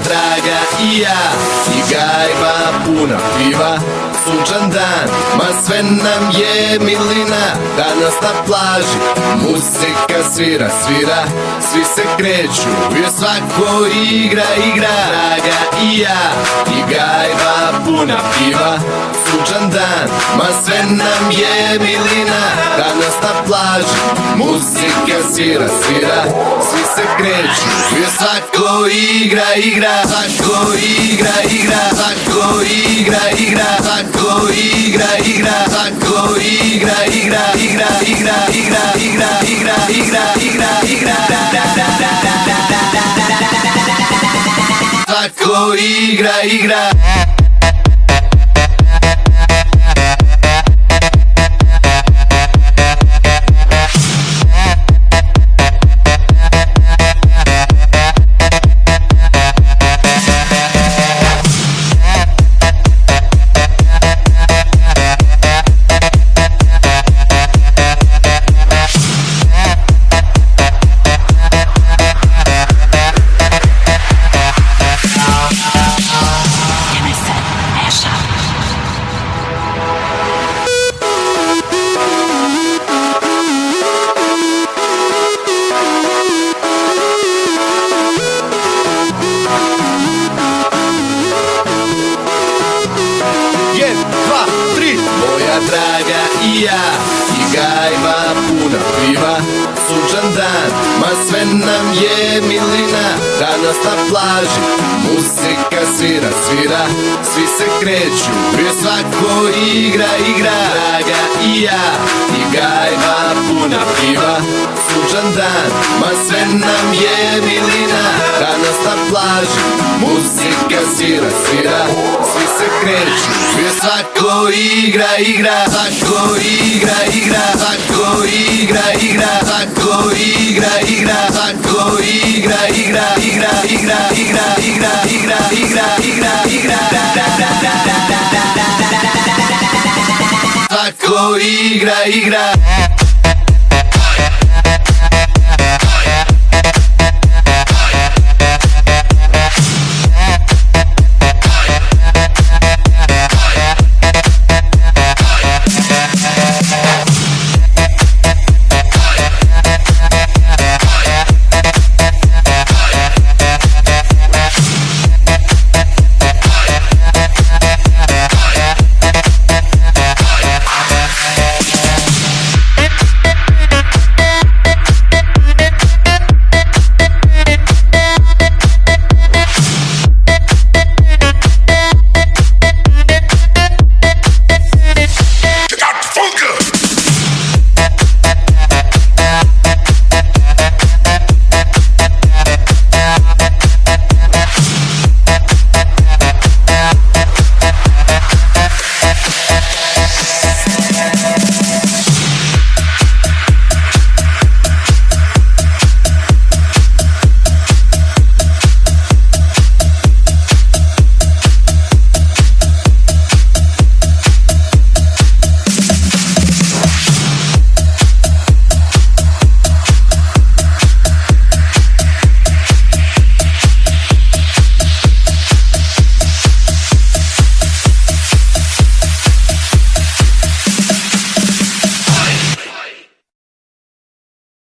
draga i ja i gajba puna piva. Sunčan dan, ma sve nam je milina. Danas na plaži muzika svira, svira. Svi se kreću jer svako igra, igra. Draga i ja i gajba puna piva. Sunčan dan, ma sve nam je milina. Danas na plaži muzika svira, svira. Svi se kreću jer svako igra, igra. Svako igra, igra. Svako igra, igra. Svako igra, igra. Svako igra, igra. Igra, igra, igra, igra, igra, igra, igra, igra. Svako igra, igra. Moja draga i ja i gajba puna piva. Sunčan dan, ma sve nam je milina. Danas na plaži muzika svira, svira. Svi se kreću jer svako igra, igra. Draga i ja i gajba puna piva. Sunčan dan, ma sve nam je milina. Danas na plaži muzika svira, svira. Svi se kreću jer svako igra, igra. Svako igra, igra. Svako igra, igra. Svako igra, igra. Svako igra, igra. Igra, igra, igra, igra, igra, igra, igra, igra. Svako igra, igra.